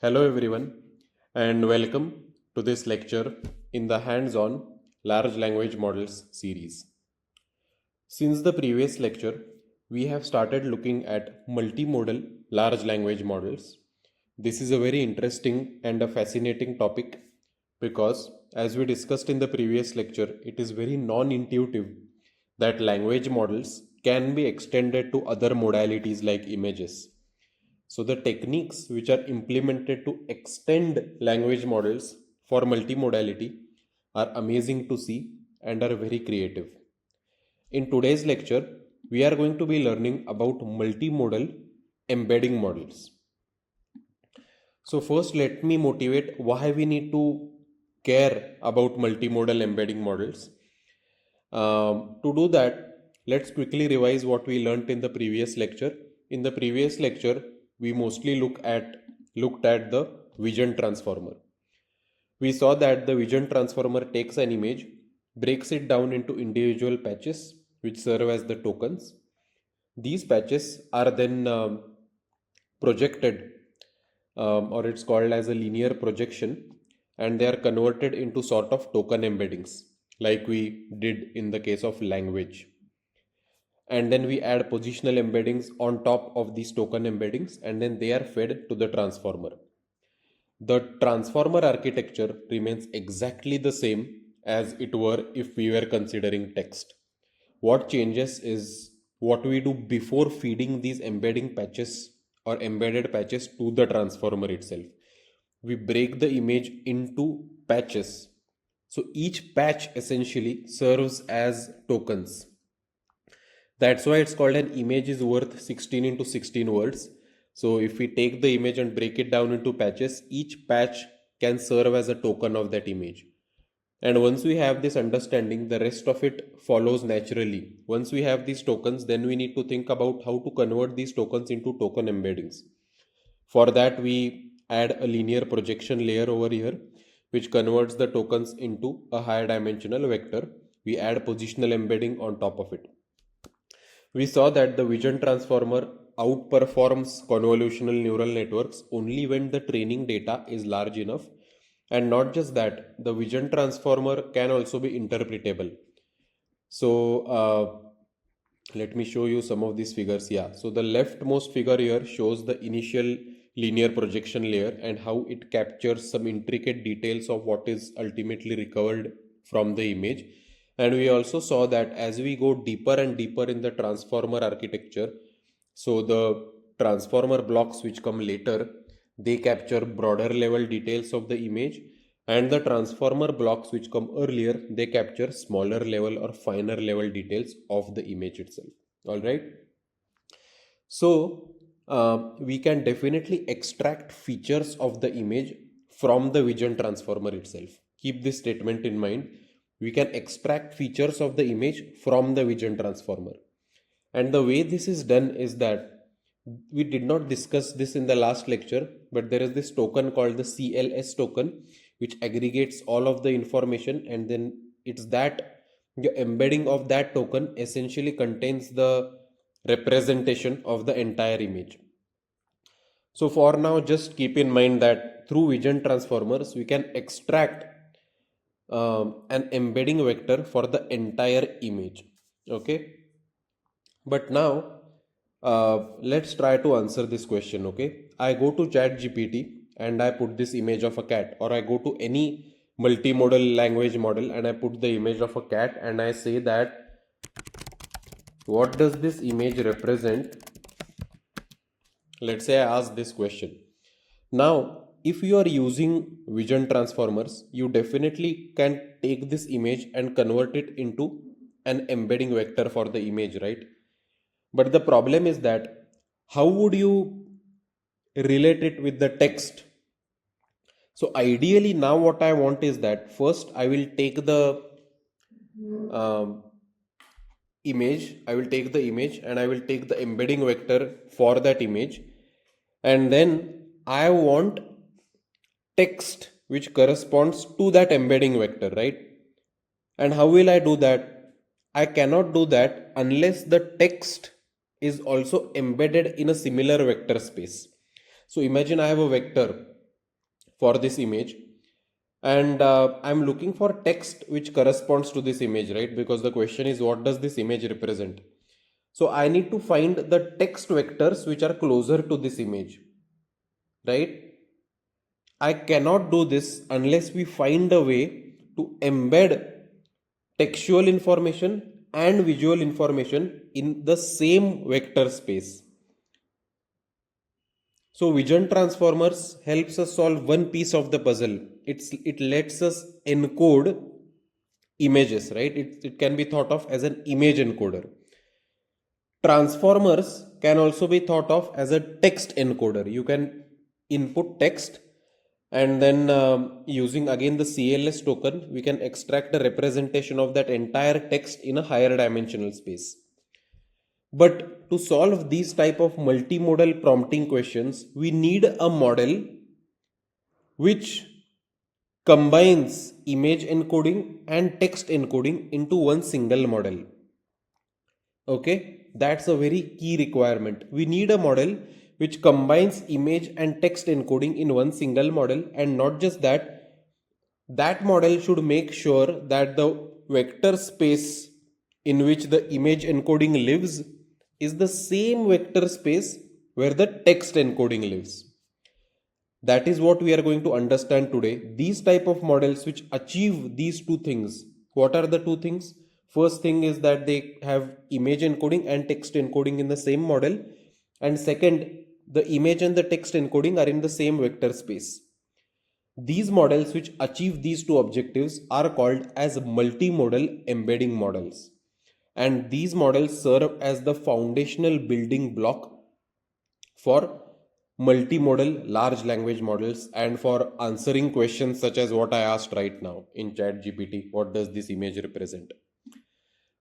Hello everyone and welcome to this lecture in the hands-on large language models series. Since the previous lecture, we have started looking at multimodal large language models. This is a very interesting and a fascinating topic because as we discussed in the previous lecture, it is very non-intuitive that language models can be extended to other modalities like images. So the techniques which are implemented to extend language models for multimodality are amazing to see and are very creative. In today's lecture, we are going to be learning about multimodal embedding models. So first let me motivate why we need to care about multimodal embedding models. To do that, let's quickly revise what we learned in the previous lecture. In the previous lecture, we mostly looked at the vision transformer. We saw that the vision transformer takes an image, breaks it down into individual patches, which serve as the tokens. These patches are then projected, or it's called as a linear projection, and they are converted into sort of token embeddings, like we did in the case of language. And then we add positional embeddings on top of these token embeddings, and then they are fed to the transformer. The transformer architecture remains exactly the same as it were if we were considering text. What changes is what we do before feeding these embedding patches or embedded patches to the transformer itself. We break the image into patches. So each patch essentially serves as tokens. That's why it's called an image is worth 16 into 16 words. So if we take the image and break it down into patches, each patch can serve as a token of that image. And once we have this understanding, the rest of it follows naturally. Once we have these tokens, then we need to think about how to convert these tokens into token embeddings. For that, we add a linear projection layer over here, which converts the tokens into a higher dimensional vector. We add positional embedding on top of it. We saw that the vision transformer outperforms convolutional neural networks only when the training data is large enough. And not just that, the vision transformer can also be interpretable. So let me show you some of these figures. Yeah, so the leftmost figure here shows the initial linear projection layer and how it captures some intricate details of what is ultimately recovered from the image. And we also saw that as we go deeper and deeper in the transformer architecture, so the transformer blocks which come later, they capture broader level details of the image, and the transformer blocks which come earlier, they capture smaller level or finer level details of the image itself. All right. So we can definitely extract features of the image from the vision transformer itself. Keep this statement in mind. We can extract features of the image from the vision transformer. And the way this is done is that we did not discuss this in the last lecture, but there is this token called the CLS token, which aggregates all of the information, and then it's that the embedding of that token essentially contains the representation of the entire image. So for now, just keep in mind that through vision transformers, we can extract an embedding vector for the entire image. Okay. But now, let's try to answer this question. Okay. I go to ChatGPT and I put this image of a cat, or I go to any multimodal language model and I put the image of a cat and I say that what does this image represent? Let's say I ask this question. Now, if you are using vision transformers, you definitely can take this image and convert it into an embedding vector for the image, right? But the problem is that how would you relate it with the text? So ideally now what I want is that first I will take the um, I will take the image and I will take the embedding vector for that image, and then I want text which corresponds to that embedding vector, right? And how will I do that? I cannot do that unless the text is also embedded in a similar vector space. So imagine I have a vector for this image, and I'm looking for text which corresponds to this image, right? Because the question is, what does this image represent? So I need to find the text vectors which are closer to this image, right? I cannot do this unless we find a way to embed textual information and visual information in the same vector space. So vision transformers helps us solve one piece of the puzzle. It lets us encode images, right? It can be thought of as an image encoder. Transformers can also be thought of as a text encoder. You can input text, and then using again the CLS token, we can extract a representation of that entire text in a higher dimensional space. But to solve these type of multimodal prompting questions, we need a model which combines image encoding and text encoding into one single model. Okay, that's a very key requirement. We need a model which combines image and text encoding in one single model, and not just that, that model should make sure that the vector space in which the image encoding lives is the same vector space where the text encoding lives. That is what we are going to understand today. These type of models which achieve these two things. What are the two things? First thing is that they have image encoding and text encoding in the same model. And second, the image and the text encoding are in the same vector space. These models which achieve these two objectives are called as multimodal embedding models. And these models serve as the foundational building block for multimodal large language models and for answering questions such as what I asked right now in ChatGPT. What does this image represent?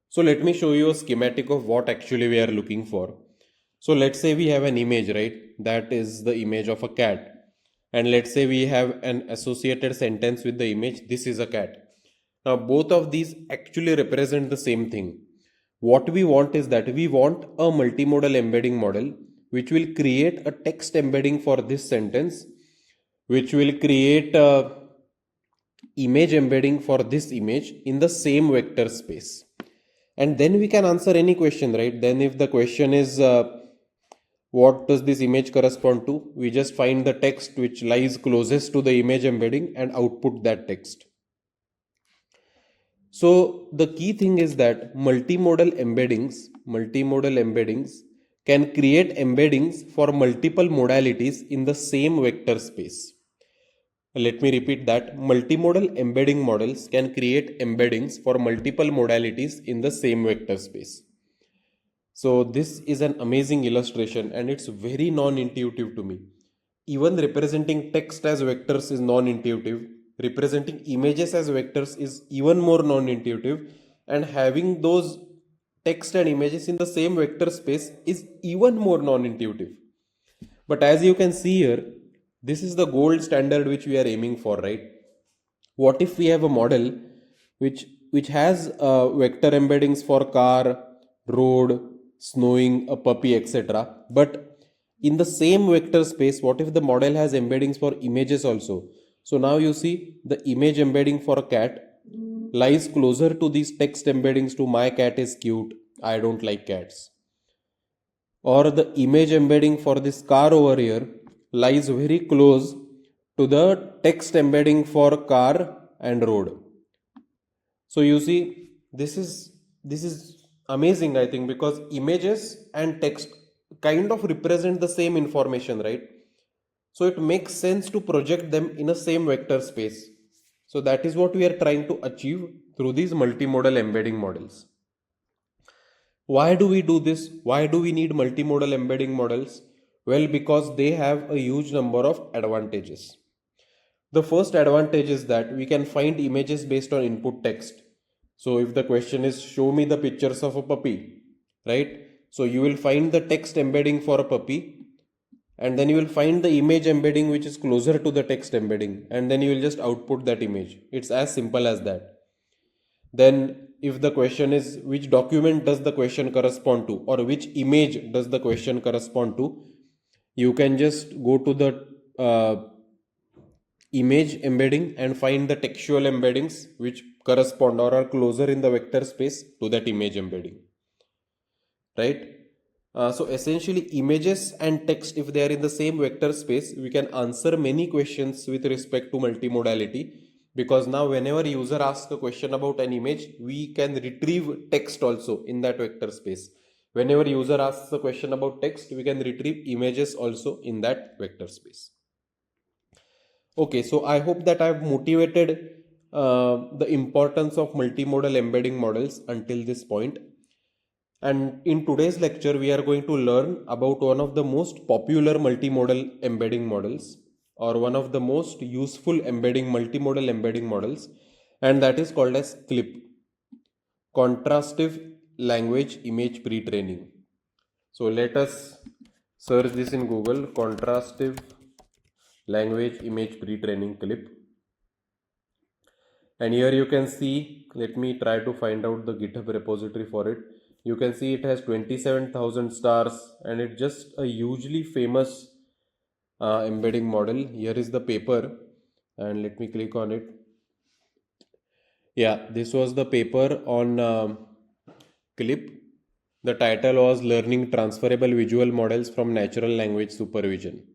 So let me show you a schematic of what actually we are looking for. So let's say we have an image, right? That is the image of a cat. And let's say we have an associated sentence with the image, this is a cat. Now both of these actually represent the same thing. What we want is that we want a multimodal embedding model which will create a text embedding for this sentence, which will create a image embedding for this image in the same vector space. And then we can answer any question, right? Then if the question is what does this image correspond to, we just find the text which lies closest to the image embedding and output that text. So the key thing is that multimodal embeddings can create embeddings for multiple modalities in the same vector space. Let me repeat that. Multimodal embedding models can create embeddings for multiple modalities in the same vector space. So this is an amazing illustration and it's very non-intuitive to me. Even representing text as vectors is non-intuitive. Representing images as vectors is even more non-intuitive, and having those text and images in the same vector space is even more non-intuitive. But as you can see here, this is the gold standard which we are aiming for, right? What if we have a model which has vector embeddings for car, road, snowing, a puppy, etc. But in the same vector space, what if the model has embeddings for images also? So now you see the image embedding for a cat lies closer to these text embeddings to my cat is cute, I don't like cats. Or the image embedding for this car over here lies very close to the text embedding for car and road. So you see, this is amazing, I think, because images and text kind of represent the same information, right? So it makes sense to project them in a same vector space. So that is what we are trying to achieve through these multimodal embedding models. Why do we do this? Why do we need multimodal embedding models? Well, because they have a huge number of advantages. The first advantage is that we can find images based on input text. So if the question is show me the pictures of a puppy, right? So you will find the text embedding for a puppy, and then you will find the image embedding which is closer to the text embedding, and then you will just output that image. It's as simple as that. Then if the question is which document does the question correspond to, or which image does the question correspond to, you can just go to the image embedding and find the textual embeddings which correspond or are closer in the vector space to that image embedding, right? So essentially images and text, if they are in the same vector space, we can answer many questions with respect to multimodality, because now whenever user asks a question about an image, we can retrieve text also in that vector space. Whenever user asks a question about text, we can retrieve images also in that vector space. Okay, so I hope that I've motivated the importance of multimodal embedding models until this point. And in today's lecture, we are going to learn about one of the most popular multimodal embedding models, or one of the most useful multimodal embedding models, and that is called as CLIP, Contrastive Language-Image Pre-training. So let us search this in Google, Contrastive Language-Image Pre-training CLIP. And here you can see, let me try to find out the GitHub repository for it. You can see it has 27,000 stars and it's just a hugely famous embedding model. Here is the paper and let me click on it. Yeah, this was the paper on CLIP. The title was Learning Transferable Visual Models from Natural Language Supervision.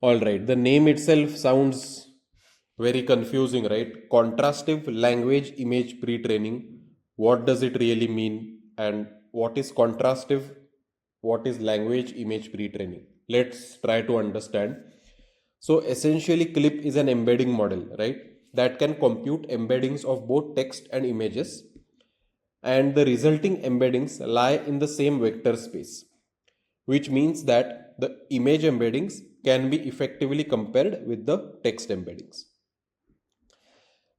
Alright, the name itself sounds very confusing, right? Contrastive language image pre-training. What does it really mean? And what is contrastive? What is language image pre-training? Let's try to understand. So essentially CLIP is an embedding model, right? That can compute embeddings of both text and images. And the resulting embeddings lie in the same vector space, which means that the image embeddings can be effectively compared with the text embeddings.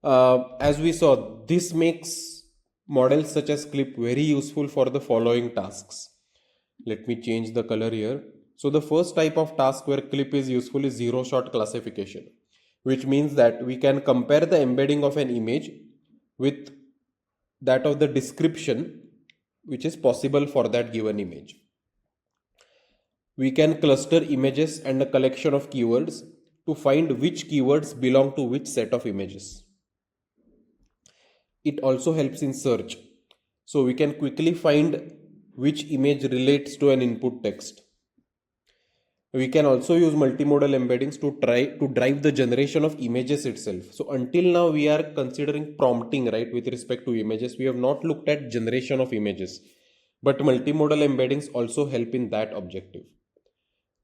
As we saw, this makes models such as CLIP very useful for the following tasks. Let me change the color here. So the first type of task where CLIP is useful is zero-shot classification, which means that we can compare the embedding of an image with that of the description which is possible for that given image. We can cluster images and a collection of keywords to find which keywords belong to which set of images. It also helps in search. So we can quickly find which image relates to an input text. We can also use multimodal embeddings to try to drive the generation of images itself. So until now we are considering prompting, right, with respect to images. We have not looked at generation of images, but multimodal embeddings also help in that objective.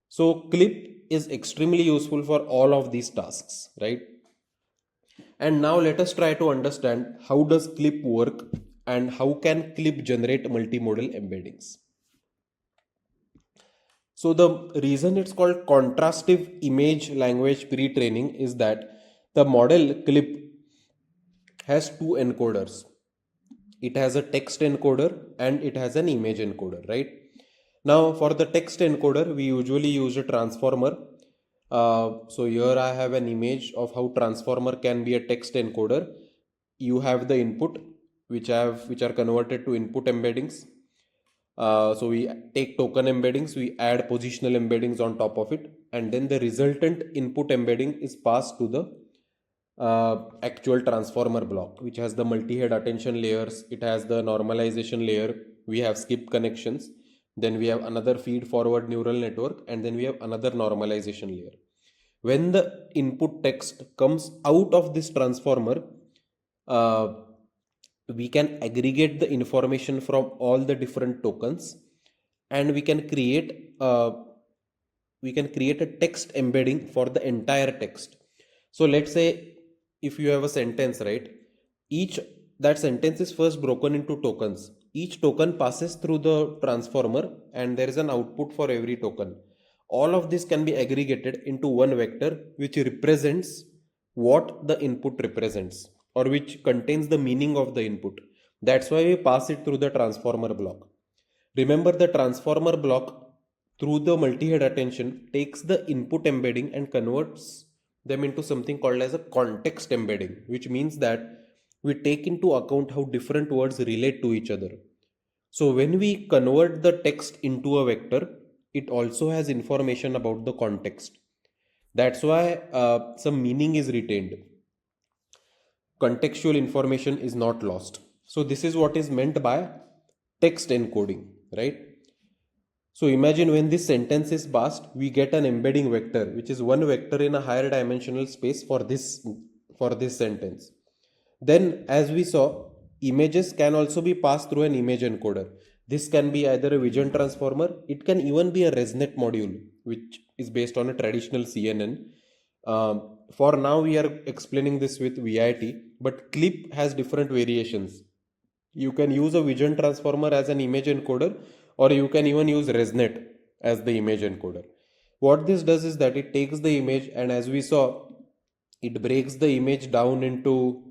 So CLIP is extremely useful for all of these tasks, right? And now let us try to understand how does CLIP work and how can CLIP generate multimodal embeddings. So the reason it's called contrastive image language pre-training is that the model CLIP has two encoders. It has a text encoder and it has an image encoder, right? Now for the text encoder, we usually use a transformer. So here I have an image of how transformer can be a text encoder. You have the input which are converted to input embeddings. So we take token embeddings, we add positional embeddings on top of it, and then the resultant input embedding is passed to the actual transformer block, which has the multi-head attention layers. It has the normalization layer. We have skip connections. Then we have another feed forward neural network, and then we have another normalization layer. When the input text comes out of this transformer, we can aggregate the information from all the different tokens, and we can create a text embedding for the entire text. So let's say if you have a sentence, right? That sentence is first broken into tokens. Each token passes through the transformer and there is an output for every token. All of this can be aggregated into one vector which represents what the input represents, or which contains the meaning of the input. That's why we pass it through the transformer block. Remember, the transformer block through the multi-head attention takes the input embedding and converts them into something called as a context embedding, which means that we take into account how different words relate to each other. So when we convert the text into a vector, it also has information about the context. That's why some meaning is retained. Contextual information is not lost. So this is what is meant by text encoding, right? So imagine when this sentence is passed, we get an embedding vector, which is one vector in a higher dimensional space for this sentence. Then, as we saw, images can also be passed through an image encoder. This can be either a vision transformer, it can even be a ResNet module, which is based on a traditional CNN. For now, we are explaining this with VIT, but CLIP has different variations. You can use a vision transformer as an image encoder, or you can even use ResNet as the image encoder. What this does is that it takes the image, and as we saw, it breaks the image down into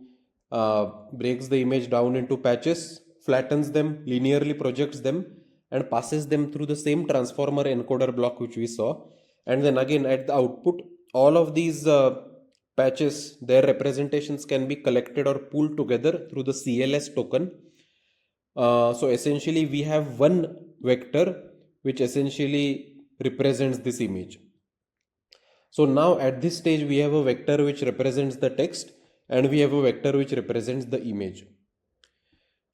patches, flattens them, linearly projects them, and passes them through the same transformer encoder block which we saw. And then again at the output, all of these patches, their representations can be collected or pulled together through the CLS token. So essentially we have one vector which essentially represents this image. So now at this stage we have a vector which represents the text and we have a vector which represents the image.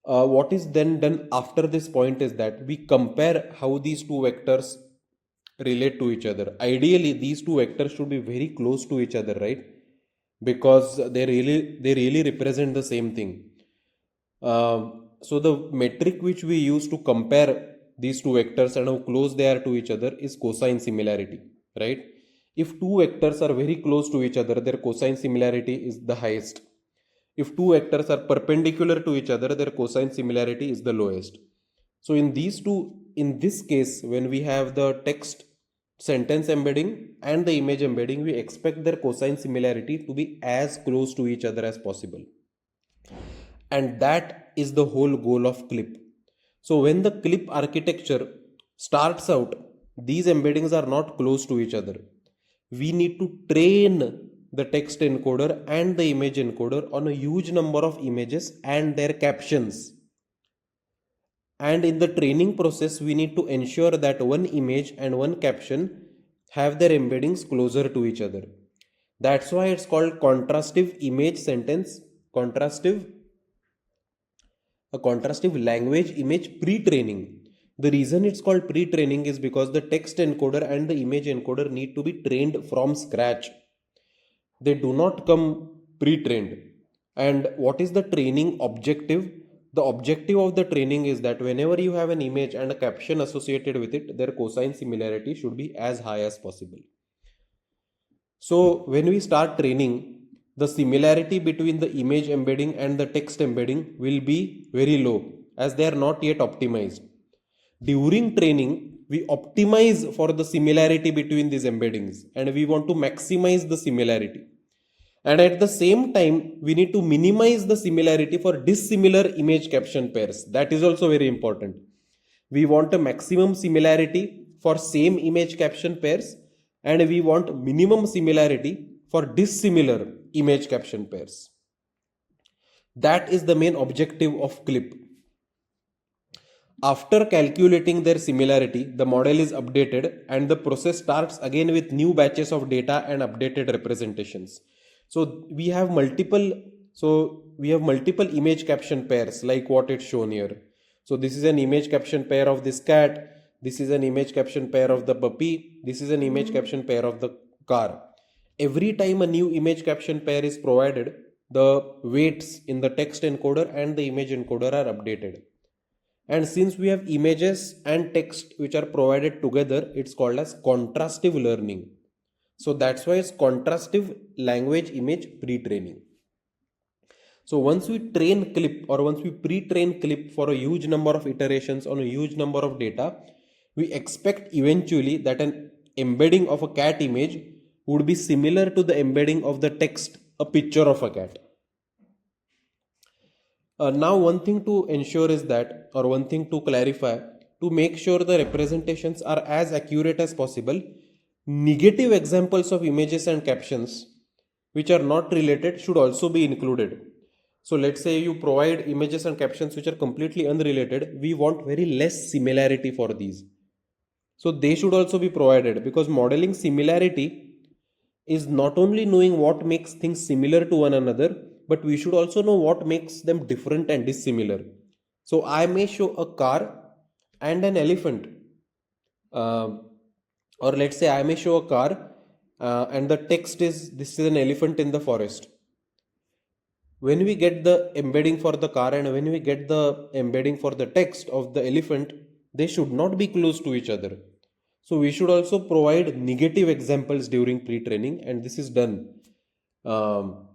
What is then done after this point is that we compare how these two vectors relate to each other. Ideally these two vectors should be very close to each other, right? Because they really represent the same thing. So the metric which we use to compare these two vectors and how close they are to each other is cosine similarity, right? If two vectors are very close to each other, their cosine similarity is the highest. If two vectors are perpendicular to each other, their cosine similarity is the lowest. So in this case, when we have the text sentence embedding and the image embedding, we expect their cosine similarity to be as close to each other as possible. And that is the whole goal of CLIP. So when the CLIP architecture starts out, these embeddings are not close to each other. We need to train the text encoder and the image encoder on a huge number of images and their captions. And in the training process, we need to ensure that one image and one caption have their embeddings closer to each other. That's why it's called contrastive language image pre-training. The reason it's called pre-training is because the text encoder and the image encoder need to be trained from scratch. They do not come pre-trained. And what is the training objective? The objective of the training is that whenever you have an image and a caption associated with it, their cosine similarity should be as high as possible. So when we start training, the similarity between the image embedding and the text embedding will be very low as they are not yet optimized. During training, we optimize for the similarity between these embeddings and we want to maximize the similarity. And at the same time, we need to minimize the similarity for dissimilar image caption pairs. That is also very important. We want a maximum similarity for same image caption pairs and we want minimum similarity for dissimilar image caption pairs. That is the main objective of CLIP. After calculating their similarity, the model is updated and the process starts again with new batches of data and updated representations. So we have multiple image caption pairs like what it's shown here. So this is an image caption pair of this cat. This is an image caption pair of the puppy. This is an image caption pair of the car. Every time a new image caption pair is provided, the weights in the text encoder and the image encoder are updated. And since we have images and text which are provided together, it's called as contrastive learning. So that's why it's contrastive language image pre-training. So once we train CLIP or once we pre-train CLIP for a huge number of iterations on a huge number of data, we expect eventually that an embedding of a cat image would be similar to the embedding of the text, a picture of a cat. Now one thing to ensure is that, or one thing to clarify, to make sure the representations are as accurate as possible, negative examples of images and captions which are not related should also be included. So let's say you provide images and captions which are completely unrelated, we want very less similarity for these. So they should also be provided because modeling similarity is not only knowing what makes things similar to one another, but we should also know what makes them different and dissimilar. So I may show a car and an elephant, uh, or let's say I may show a car and the text is this is an elephant in the forest. When we get the embedding for the car and when we get the embedding for the text of the elephant, they should not be close to each other. So we should also provide negative examples during pre-training, and this is done um,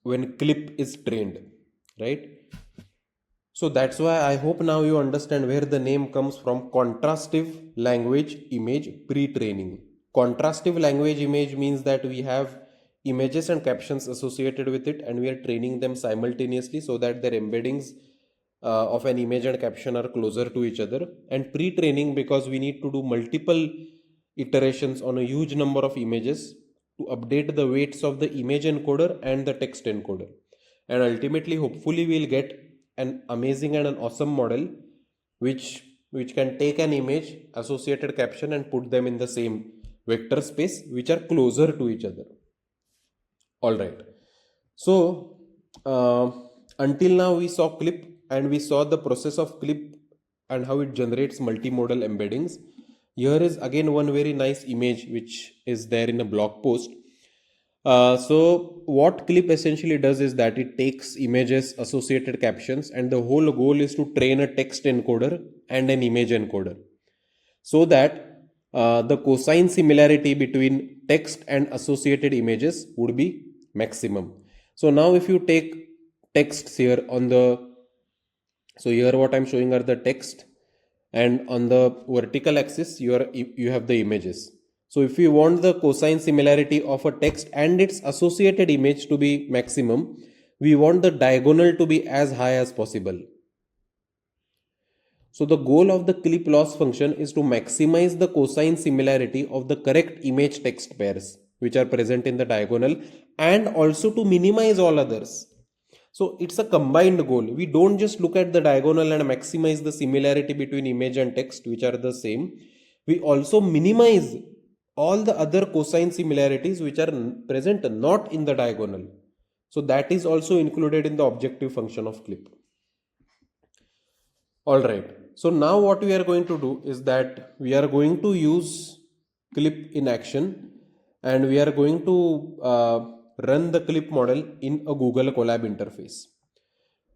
when clip is trained, right? So that's why I hope now you understand where the name comes from, contrastive language image pre-training. Contrastive language image means that we have images and captions associated with it and we are training them simultaneously so that their embeddings of an image and caption are closer to each other. And pre-training because we need to do multiple iterations on a huge number of images to update the weights of the image encoder and the text encoder. And ultimately, hopefully, we'll get an amazing and an awesome model which can take an image, associated caption, and put them in the same vector space which are closer to each other. All right. So until now we saw clip and we saw the process of clip and how it generates multimodal embeddings. Here is again one very nice image which is there in a blog post. So what clip essentially does is that it takes images, associated captions, and the whole goal is to train a text encoder and an image encoder so that the cosine similarity between text and associated images would be maximum. So now if you take texts here on the, so here what I'm showing are the text, and on the vertical axis you have the images. So if we want the cosine similarity of a text and its associated image to be maximum, we want the diagonal to be as high as possible. So the goal of the clip loss function is to maximize the cosine similarity of the correct image text pairs which are present in the diagonal and also to minimize all others. So it's a combined goal. We don't just look at the diagonal and maximize the similarity between image and text which are the same. We also minimize all the other cosine similarities which are present not in the diagonal. So that is also included in the objective function of clip. Alright, so now what we are going to do is that we are going to use clip in action and we are going to run the clip model in a Google Colab interface.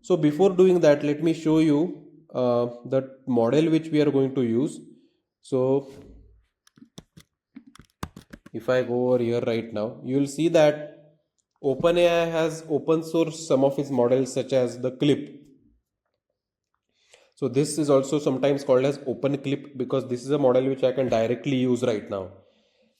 So before doing that, let me show you the model which we are going to use. So if I go over here right now, you will see that OpenAI has open sourced some of its models such as the clip. So this is also sometimes called as open clip because this is a model which I can directly use right now.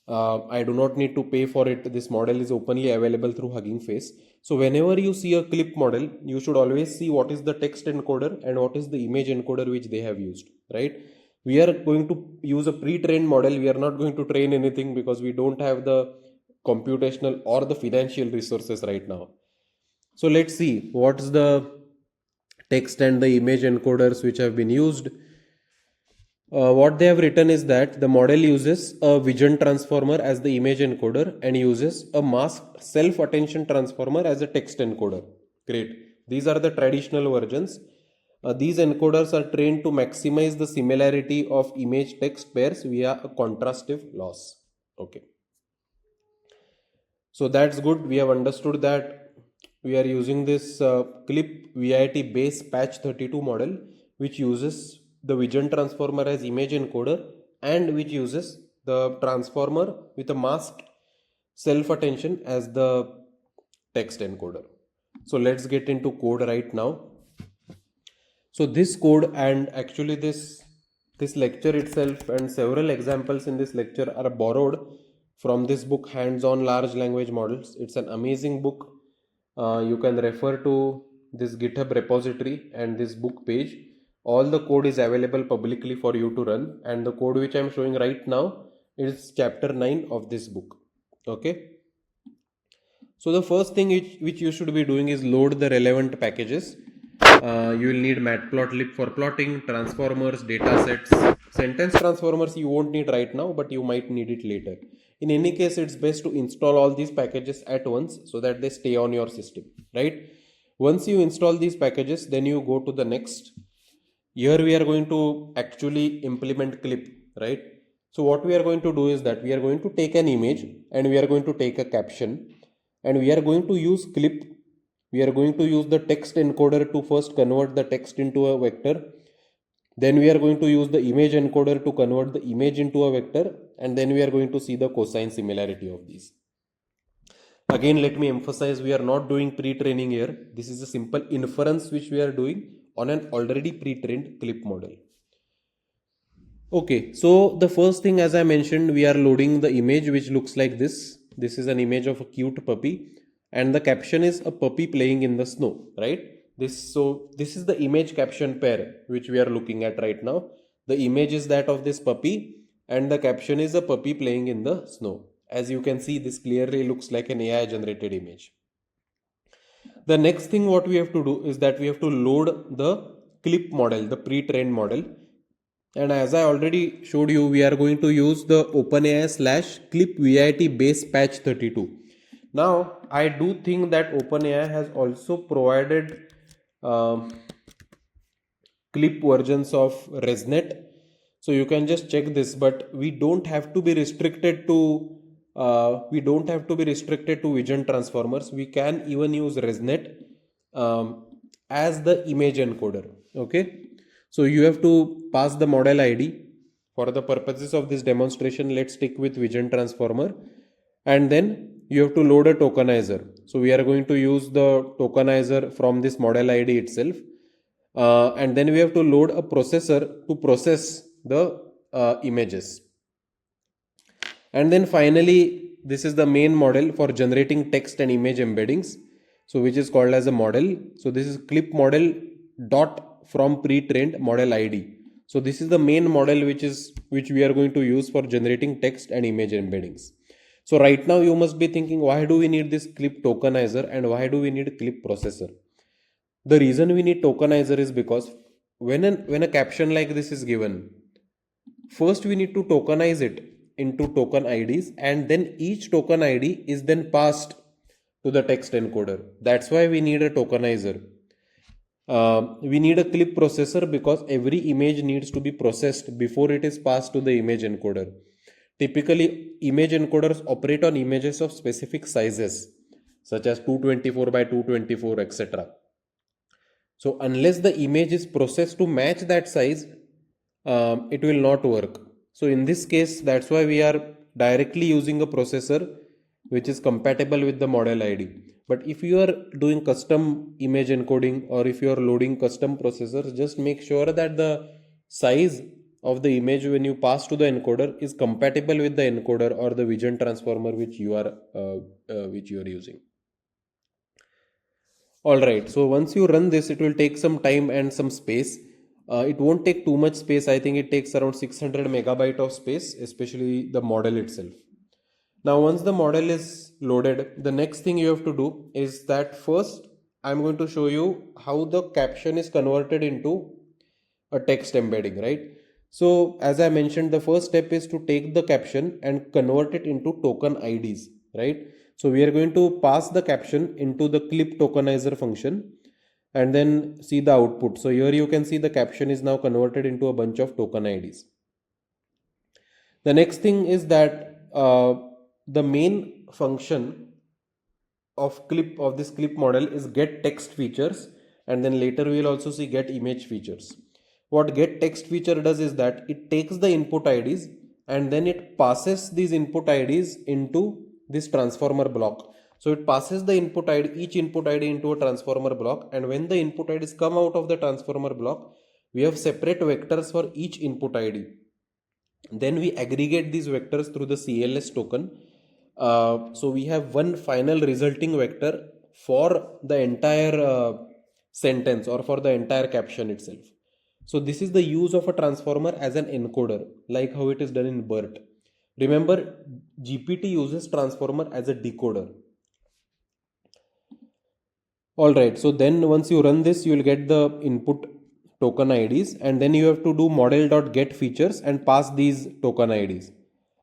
I do not need to pay for it. This model is openly available through Hugging Face. So whenever you see a clip model, you should always see what is the text encoder and what is the image encoder which they have used, right? We are going to use a pre-trained model. We are not going to train anything because we don't have the computational or the financial resources right now. So let's see what's the text and the image encoders which have been used. What they have written is that the model uses a vision transformer as the image encoder and uses a masked self-attention transformer as a text encoder. Great. These are the traditional versions. These encoders are trained to maximize the similarity of image text pairs via a contrastive loss. Okay. So that's good. We have understood that we are using this clip VIT base patch 32 model which uses the vision transformer as image encoder and which uses the transformer with a masked self attention as the text encoder. So let's get into code right now. So this code and actually this lecture itself and several examples in this lecture are borrowed from this book, Hands-on Large Language Models. It's an amazing book. You can refer to this GitHub repository and this book page. All the code is available publicly for you to run, and the code which I am showing right now is chapter 9 of this book. Okay. So the first thing which you should be doing is load the relevant packages. You will need matplotlib for plotting, transformers, data sets. Sentence transformers you won't need right now, but you might need it later. In any case, it's best to install all these packages at once so that they stay on your system, right? Once you install these packages, then you go to the next. Here we are going to actually implement clip, right? So what we are going to do is that we are going to take an image and we are going to take a caption and we are going to use clip. We are going to use the text encoder to first convert the text into a vector. Then we are going to use the image encoder to convert the image into a vector, and then we are going to see the cosine similarity of these. Again, let me emphasize, we are not doing pre-training here. This is a simple inference which we are doing on an already pre-trained clip model. Okay, so the first thing, as I mentioned, we are loading the image which looks like this. This is an image of a cute puppy and the caption is a puppy playing in the snow, right? This is the image caption pair which we are looking at right now. The image is that of this puppy and the caption is a puppy playing in the snow. As you can see, this clearly looks like an AI generated image. The next thing what we have to do is that we have to load the clip model, the pre-trained model. And as I already showed you, we are going to use the OpenAI / clip VIT base patch 32. Now, I do think that OpenAI has also provided clip versions of ResNet. So you can just check this, but we don't have to be restricted to vision transformers. We can even use ResNet as the image encoder. Okay. So you have to pass the model ID. For the purposes of this demonstration, let's stick with vision transformer. And then you have to load a tokenizer. So we are going to use the tokenizer from this model ID itself. And then we have to load a processor to process the images. And then finally, this is the main model for generating text and image embeddings. So which is called as a model. So this is clip model dot from pre-trained model ID. So this is the main model which we are going to use for generating text and image embeddings. So right now you must be thinking, why do we need this clip tokenizer and why do we need clip processor? The reason we need tokenizer is because when a caption like this is given, first we need to tokenize it into token IDs and then each token ID is then passed to the text encoder. That's why we need a tokenizer. We need a clip processor because every image needs to be processed before it is passed to the image encoder. Typically, image encoders operate on images of specific sizes such as 224 by 224, etc. So unless the image is processed to match that size, it will not work. So in this case, that's why we are directly using a processor which is compatible with the model ID. But if you are doing custom image encoding or if you are loading custom processors, just make sure that the size of the image when you pass to the encoder is compatible with the encoder or the vision transformer which you are using. Alright, so once you run this, it will take some time and some space. It won't take too much space. I think it takes around 600 megabyte of space, especially the model itself. Now, once the model is loaded, the next thing you have to do is that first I'm going to show you how the caption is converted into a text embedding, right? So as I mentioned, the first step is to take the caption and convert it into token IDs, right? So we are going to pass the caption into the clip tokenizer function and then see the output. So here you can see the caption is now converted into a bunch of token IDs. The next thing is that the main function of this clip model is get text features, and then later we will also see get image features. What get text feature does is that it takes the input IDs and then it passes these input IDs into this transformer block. So it passes the input ID, each input ID into a transformer block, and when the input IDs come out of the transformer block, we have separate vectors for each input ID. Then we aggregate these vectors through the CLS token. So we have one final resulting vector for the entire sentence or for the entire caption itself. So this is the use of a transformer as an encoder, like how it is done in BERT. Remember, GPT uses transformer as a decoder. All right, so then once you run this, you will get the input token IDs, and then you have to do model.get features and pass these token IDs.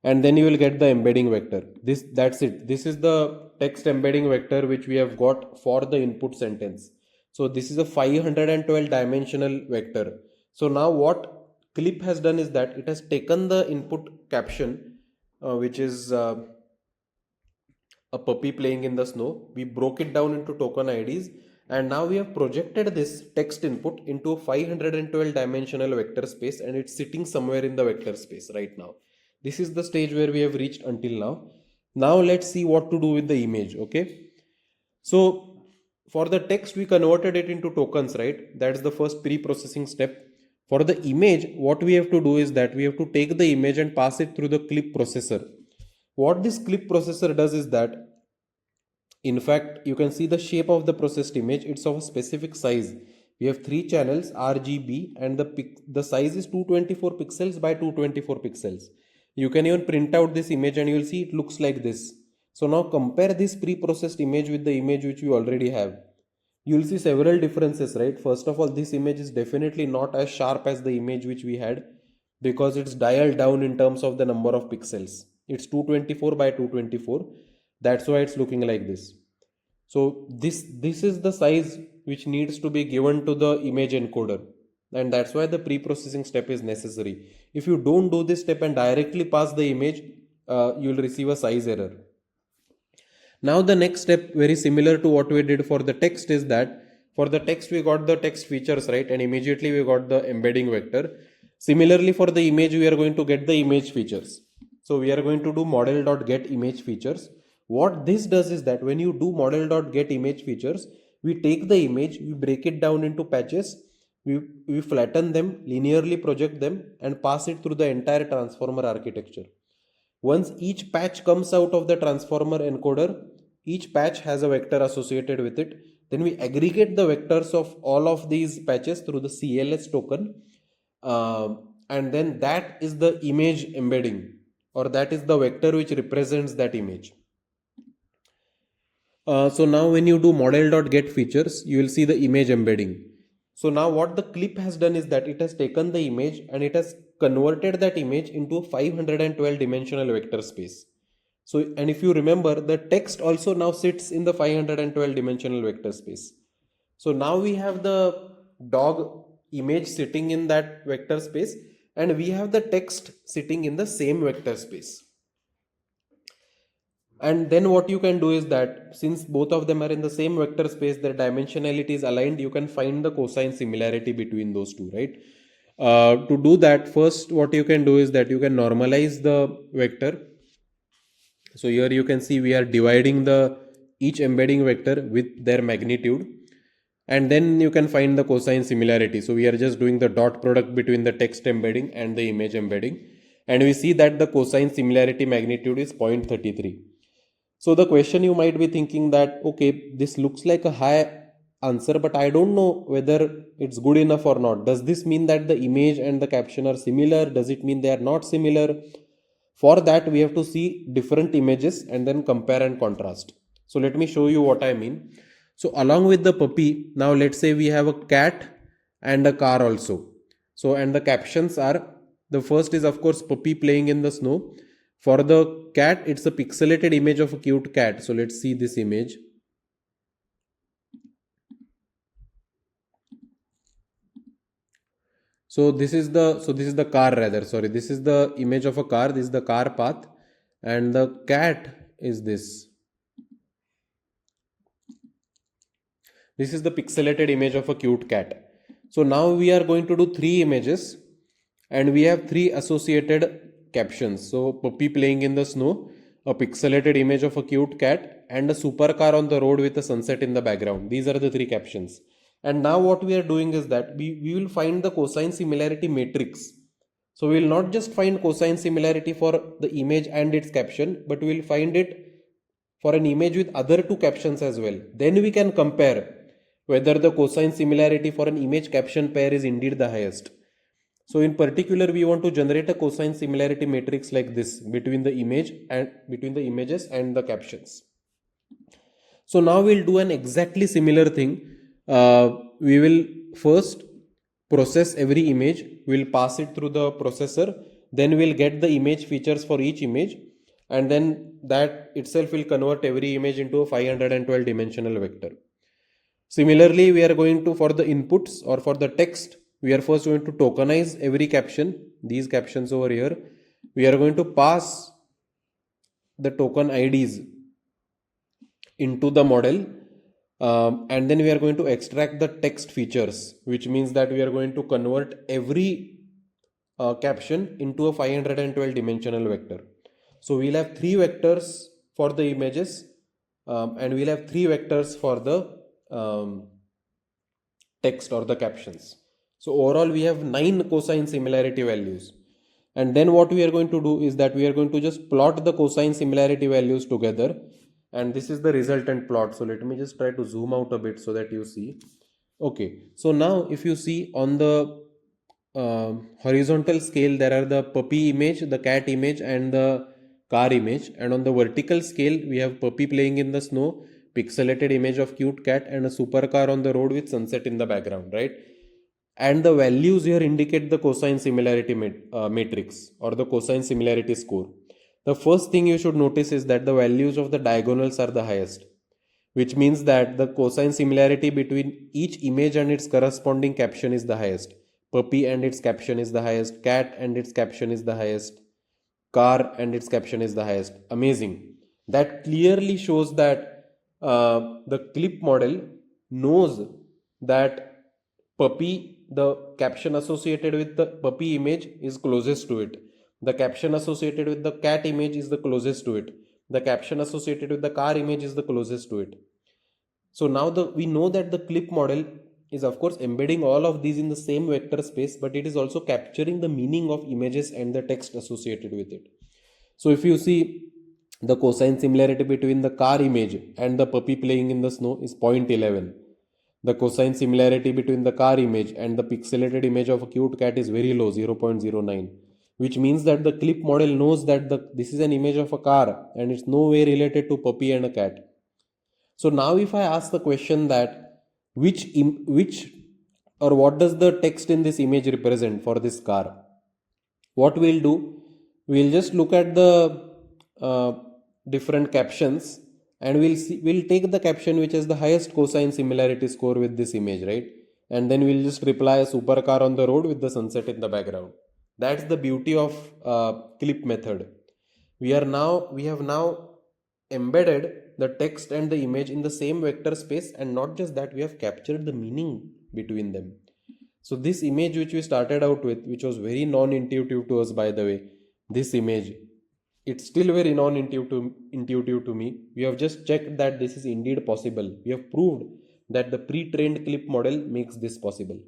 And then you will get the embedding vector. That's it. This is the text embedding vector which we have got for the input sentence. So this is a 512 dimensional vector. So now what Clip has done is that it has taken the input caption, which is a puppy playing in the snow. We broke it down into token IDs, and now we have projected this text input into a 512 dimensional vector space, and it's sitting somewhere in the vector space right now. This is the stage where we have reached until now. Now let's see what to do with the image. Okay, so for the text we converted it into tokens, right? That's the first pre-processing step. For the image, what we have to do is that we have to take the image and pass it through the clip processor. What this clip processor does is that, in fact, you can see the shape of the processed image. It's of a specific size. We have three channels RGB, and the size is 224 pixels by 224 pixels. You can even print out this image and you will see it looks like this. So now compare this pre-processed image with the image which you already have. You will see several differences, right? First of all, this image is definitely not as sharp as the image which we had, because it's dialed down in terms of the number of pixels. It's 224 by 224. That's why it's looking like this. So this is the size which needs to be given to the image encoder, and that's why the pre-processing step is necessary. If you don't do this step and directly pass the image, you will receive a size error. Now the next step, very similar to what we did for the text, is that for the text we got the text features, right, and immediately we got the embedding vector. Similarly for the image, we are going to get the image features. So we are going to do model.get image features. What this does is that when you do model.get image features, we take the image, we break it down into patches, we flatten them, linearly project them, and pass it through the entire transformer architecture. Once each patch comes out of the transformer encoder, each patch has a vector associated with it. Then we aggregate the vectors of all of these patches through the CLS token, and then that is the image embedding, or that is the vector which represents that image. So now when you do model.get features, you will see the image embedding. So now what the clip has done is that it has taken the image and it has converted that image into a 512 dimensional vector space. So, and if you remember, the text also now sits in the 512 dimensional vector space. So now we have the dog image sitting in that vector space, and we have the text sitting in the same vector space. And then what you can do is that since both of them are in the same vector space, their dimensionality is aligned, you can find the cosine similarity between those two, right? To do that, first what you can do is that you can normalize the vector. So here you can see we are dividing the each embedding vector with their magnitude, and then you can find the cosine similarity. So we are just doing the dot product between the text embedding and the image embedding, and we see that the cosine similarity magnitude is 0.33. So the question you might be thinking that, okay, this looks like a high answer, but I don't know whether it's good enough or not. Does this mean that the image and the caption are similar? Does it mean they are not similar? For that, we have to see different images and then compare and contrast. So let me show you what I mean. So along with the puppy, now let's say we have a cat and a car also. So, and the captions are, the first is of course puppy playing in the snow. For the cat, it's a pixelated image of a cute cat. So let's see this image. So this is the car rather, sorry, this is the image of a car, this is the car path, and the cat is this. This is the pixelated image of a cute cat. So now we are going to do three images, and we have three associated captions. So puppy playing in the snow, a pixelated image of a cute cat, and a supercar on the road with a sunset in the background. These are the three captions. And now what we are doing is that we will find the cosine similarity matrix. So we will not just find cosine similarity for the image and its caption, but we will find it for an image with other two captions as well. Then we can compare whether the cosine similarity for an image caption pair is indeed the highest. So in particular, we want to generate a cosine similarity matrix like this between the image and between the images and the captions. So now we'll do an exactly similar thing. We will first process every image, we'll pass it through the processor, then we'll get the image features for each image, and then that itself will convert every image into a 512 dimensional vector. Similarly, we are going to, for the inputs or for the text, we are first going to tokenize every caption, these captions over here. We are going to pass the token IDs into the model, and then we are going to extract the text features, which means that we are going to convert every caption into a 512 dimensional vector. So we'll have 3 vectors for the images, and we'll have 3 vectors for the text or the captions. So overall we have 9 cosine similarity values. And then what we are going to do is that we are going to just plot the cosine similarity values together, and this is the resultant plot. So let me just try to zoom out a bit so that you see. Okay, so now if you see on the horizontal scale, there are the puppy image, the cat image, and the car image, and on the vertical scale we have puppy playing in the snow, pixelated image of cute cat, and a supercar on the road with sunset in the background, right? And the values here indicate the cosine similarity matrix or the cosine similarity score. The first thing you should notice is that the values of the diagonals are the highest, which means that the cosine similarity between each image and its corresponding caption is the highest. Puppy and its caption is the highest, cat and its caption is the highest, car and its caption is the highest. Amazing. That clearly shows that the clip model knows that puppy, the caption associated with the puppy image is closest to it. The caption associated with the cat image is the closest to it. The caption associated with the car image is the closest to it. So now we know that the clip model is of course embedding all of these in the same vector space, but it is also capturing the meaning of images and the text associated with it. So if you see, the cosine similarity between the car image and the puppy playing in the snow is 0.11. The cosine similarity between the car image and the pixelated image of a cute cat is very low, 0.09, which means that the clip model knows that this is an image of a car and it's no way related to puppy and a cat. So now if I ask the question that which or what does the text in this image represent for this car, what we'll do, we'll just look at the different captions, and we'll take the caption which has the highest cosine similarity score with this image, right? And then we'll just reply a supercar on the road with the sunset in the background. That's the beauty of clip method. We have now embedded the text and the image in the same vector space, and not just that, we have captured the meaning between them. So this image which we started out with, which was very non-intuitive to us, by the way, this image, it's still very non-intuitive to me. We have just checked that this is indeed possible. We have proved that the pre-trained clip model makes this possible.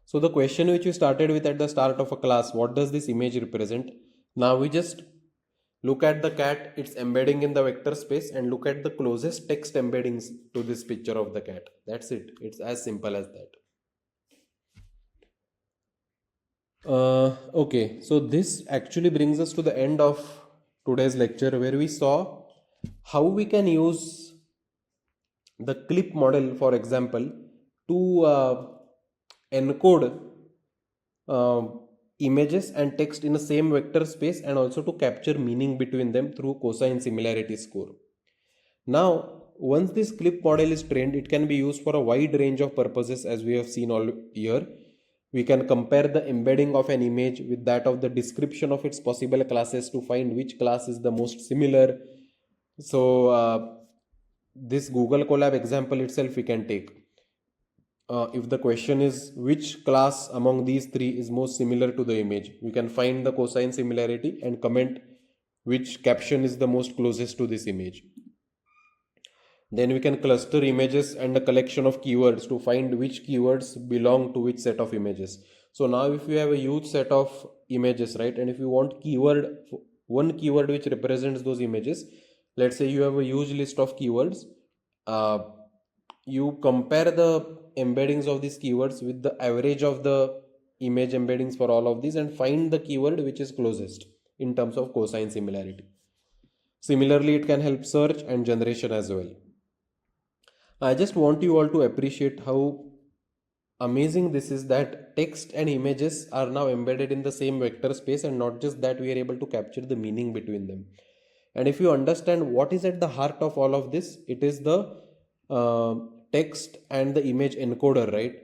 So the question which we started with at the start of a class, what does this image represent? Now we just look at the cat, it's embedding in the vector space, and look at the closest text embeddings to this picture of the cat. That's it. It's as simple as that. Okay, so this actually brings us to the end of today's lecture, where we saw how we can use the clip model, for example, to encode images and text in the same vector space, and also to capture meaning between them through cosine similarity score. Now, once this clip model is trained, it can be used for a wide range of purposes, as we have seen all here. We can compare the embedding of an image with that of the description of its possible classes to find which class is the most similar. So this Google Colab example itself we can take. If the question is which class among these 3 is most similar to the image, we can find the cosine similarity and comment which caption is the most closest to this image. Then we can cluster images and a collection of keywords to find which keywords belong to which set of images. So now if you have a huge set of images, right, and if you want one keyword which represents those images, let's say you have a huge list of keywords, you compare the embeddings of these keywords with the average of the image embeddings for all of these and find the keyword which is closest in terms of cosine similarity. Similarly, it can help search and generation as well. I just want you all to appreciate how amazing this is, that text and images are now embedded in the same vector space, and not just that, we are able to capture the meaning between them. And if you understand what is at the heart of all of this, it is the uh, text and the image encoder, right?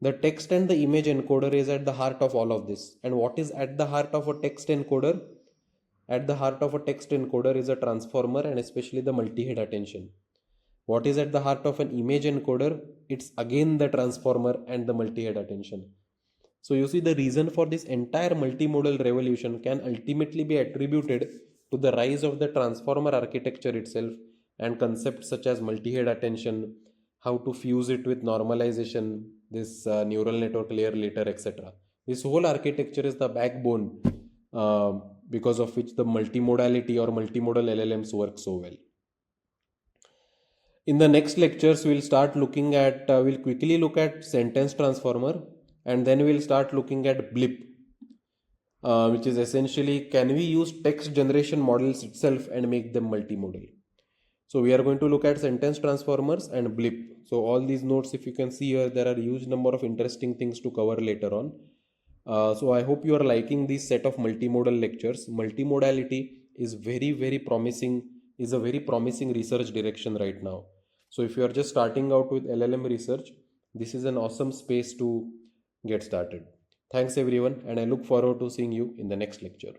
The text and the image encoder is at the heart of all of this. And what is at the heart of a text encoder? At the heart of a text encoder is a transformer, and especially the multi-head attention. What is at the heart of an image encoder? It's again the transformer and the multi-head attention. So you see, the reason for this entire multimodal revolution can ultimately be attributed to the rise of the transformer architecture itself, and concepts such as multi-head attention, how to fuse it with normalization, this neural network layer later, etc. This whole architecture is the backbone uh, because of which the multimodality or multimodal LLMs work so well. In the next lectures, we'll quickly look at sentence transformer, and then we'll start looking at blip, which is essentially, can we use text generation models itself and make them multimodal? So we are going to look at sentence transformers and blip. So all these notes, if you can see here, there are a huge number of interesting things to cover later on. So I hope you are liking this set of multimodal lectures. Multimodality is very promising, is a very promising research direction right now. So if you are just starting out with LLM research, this is an awesome space to get started. Thanks everyone, and I look forward to seeing you in the next lecture.